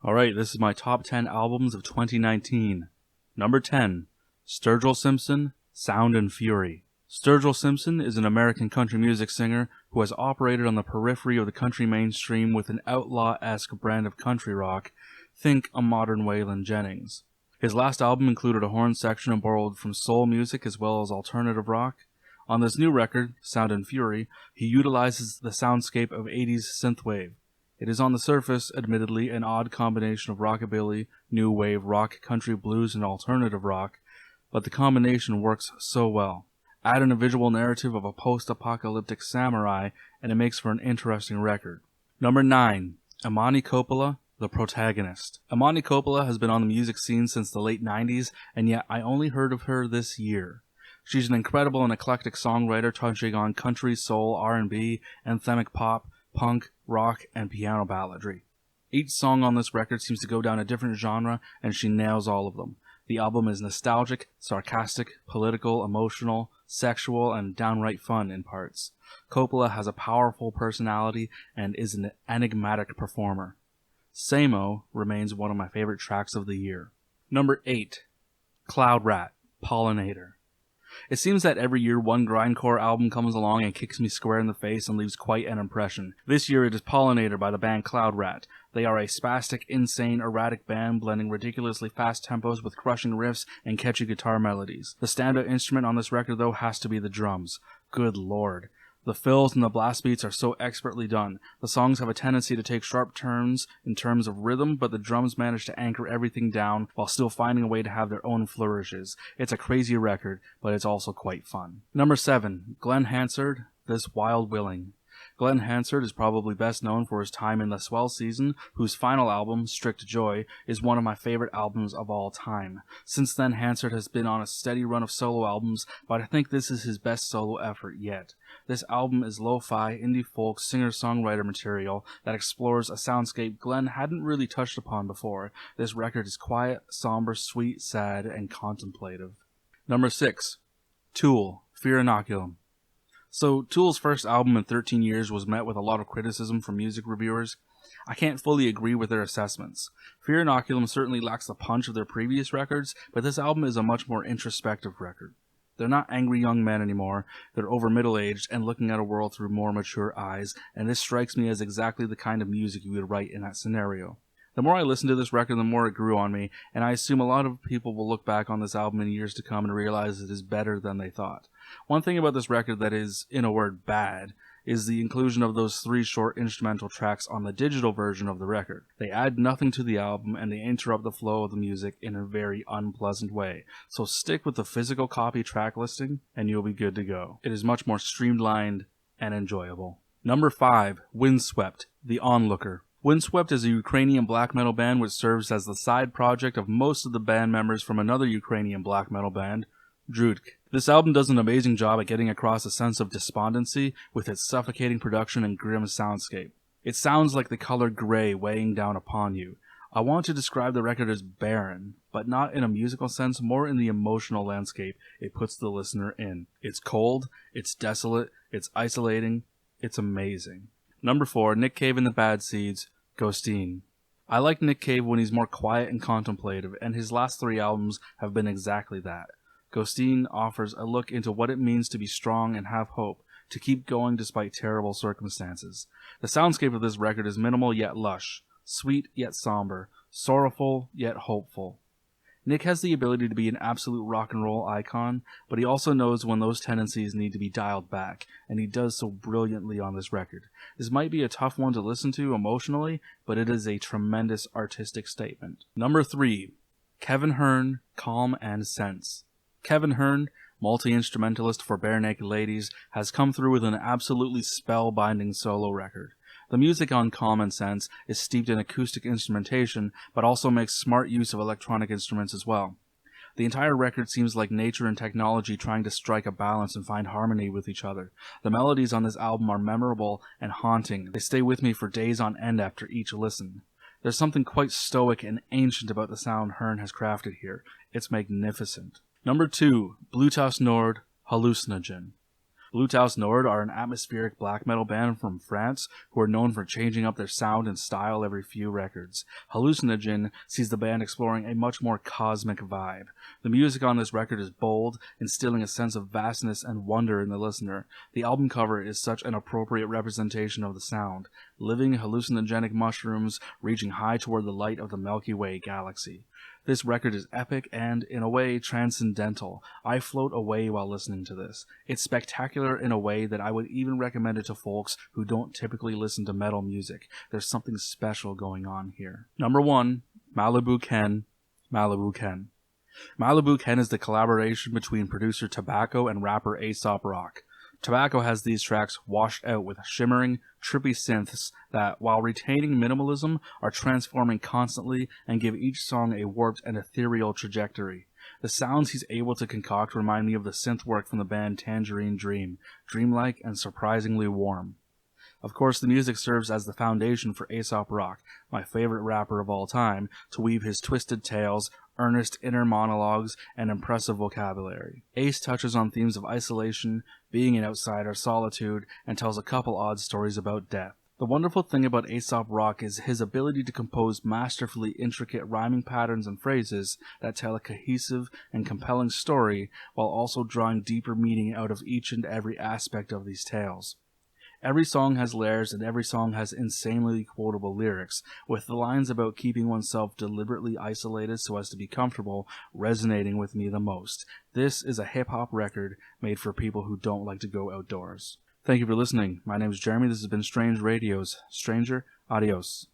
Alright, this is my top 10 albums of 2019. Number 10, Sturgill Simpson, Sound and Fury. Sturgill Simpson is an American country music singer who has operated on the periphery of the country mainstream with an outlaw-esque brand of country rock. Think a modern Waylon Jennings. His last album included a horn section borrowed from soul music as well as alternative rock. On this new record, Sound and Fury, he utilizes the soundscape of 80s synthwave. It is on the surface, admittedly, an odd combination of rockabilly, new wave, rock, country blues, and alternative rock, but the combination works so well. Add in a visual narrative of a post-apocalyptic samurai, and it makes for an interesting record. Number 9, Amani Coppola, The Protagonist. Amani Coppola has been on the music scene since the late 90s, and yet I only heard of her this year. She's an incredible and eclectic songwriter touching on country, soul, R&B, anthemic pop, punk, rock, and piano balladry. Each song on this record seems to go down a different genre, and she nails all of them. The album is nostalgic, sarcastic, political, emotional, sexual, and downright fun in parts. Coppola has a powerful personality and is an enigmatic performer. Samo remains one of my favorite tracks of the year. Number 8, Cloud Rat, Pollinator. It seems that every year one grindcore album comes along and kicks me square in the face and leaves quite an impression. This year it is Pollinator by the band Cloud Rat. They are a spastic, insane, erratic band blending ridiculously fast tempos with crushing riffs and catchy guitar melodies. The standout instrument on this record though has to be the drums. Good lord. The fills and the blast beats are so expertly done. The songs have a tendency to take sharp turns in terms of rhythm, but the drums manage to anchor everything down while still finding a way to have their own flourishes. It's a crazy record, but it's also quite fun. Number 7, Glen Hansard, This Wild Willing. Glen Hansard is probably best known for his time in the Swell season, whose final album, Strict Joy, is one of my favorite albums of all time. Since then, Hansard has been on a steady run of solo albums, but I think this is his best solo effort yet. This album is lo-fi, indie folk, singer-songwriter material that explores a soundscape Glen hadn't really touched upon before. This record is quiet, somber, sweet, sad, and contemplative. Number 6, Tool, Fear Inoculum. So, Tool's first album in 13 years was met with a lot of criticism from music reviewers. I can't fully agree with their assessments. Fear Inoculum certainly lacks the punch of their previous records, but this album is a much more introspective record. They're not angry young men anymore, they're over middle-aged and looking at a world through more mature eyes, and this strikes me as exactly the kind of music you would write in that scenario. The more I listened to this record, the more it grew on me, and I assume a lot of people will look back on this album in years to come and realize it is better than they thought. One thing about this record that is, in a word, bad, is the inclusion of those 3 short instrumental tracks on the digital version of the record. They add nothing to the album, and they interrupt the flow of the music in a very unpleasant way. So stick with the physical copy track listing, and you'll be good to go. It is much more streamlined and enjoyable. Number 5, Windswept, The Onlooker. Windswept is a Ukrainian black metal band which serves as the side project of most of the band members from another Ukrainian black metal band, Drudk. This album does an amazing job at getting across a sense of despondency with its suffocating production and grim soundscape. It sounds like the color gray weighing down upon you. I want to describe the record as barren, but not in a musical sense, more in the emotional landscape it puts the listener in. It's cold, it's desolate, it's isolating, it's amazing. Number 4, Nick Cave and the Bad Seeds, Ghosteen. I like Nick Cave when he's more quiet and contemplative, and his last 3 albums have been exactly that. Ghosteen offers a look into what it means to be strong and have hope, to keep going despite terrible circumstances. The soundscape of this record is minimal yet lush, sweet yet somber, sorrowful yet hopeful. Nick has the ability to be an absolute rock and roll icon, but he also knows when those tendencies need to be dialed back, and he does so brilliantly on this record. This might be a tough one to listen to emotionally, but it is a tremendous artistic statement. Number 3, Kevin Hearn, Calm and Sense. Kevin Hearn, multi-instrumentalist for Bare Naked Ladies, has come through with an absolutely spellbinding solo record. The music on Common Sense is steeped in acoustic instrumentation, but also makes smart use of electronic instruments as well. The entire record seems like nature and technology trying to strike a balance and find harmony with each other. The melodies on this album are memorable and haunting. They stay with me for days on end after each listen. There's something quite stoic and ancient about the sound Hearn has crafted here. It's magnificent. Number 2, Bluetooth Nord, Hallucinogen. Luteus Nord are an atmospheric black metal band from France who are known for changing up their sound and style every few records. Hallucinogen sees the band exploring a much more cosmic vibe. The music on this record is bold, instilling a sense of vastness and wonder in the listener. The album cover is such an appropriate representation of the sound, living hallucinogenic mushrooms reaching high toward the light of the Milky Way galaxy. This record is epic and, in a way, transcendental. I float away while listening to this. It's spectacular in a way that I would even recommend it to folks who don't typically listen to metal music. There's something special going on here. Number 1, Malibu Ken, Malibu Ken. Malibu Ken is the collaboration between producer Tobacco and rapper Aesop Rock. Tobacco has these tracks washed out with shimmering, trippy synths that, while retaining minimalism, are transforming constantly and give each song a warped and ethereal trajectory. The sounds he's able to concoct remind me of the synth work from the band Tangerine Dream, dreamlike and surprisingly warm. Of course, the music serves as the foundation for Aesop Rock, my favorite rapper of all time, to weave his twisted tales, earnest inner monologues, and impressive vocabulary. Ace touches on themes of isolation, being an outsider, solitude, and tells a couple odd stories about death. The wonderful thing about Aesop Rock is his ability to compose masterfully intricate rhyming patterns and phrases that tell a cohesive and compelling story while also drawing deeper meaning out of each and every aspect of these tales. Every song has layers and every song has insanely quotable lyrics, with the lines about keeping oneself deliberately isolated so as to be comfortable resonating with me the most. This is a hip-hop record made for people who don't like to go outdoors. Thank you for listening. My name is Jeremy. This has been Strange Radios. Stranger, adios.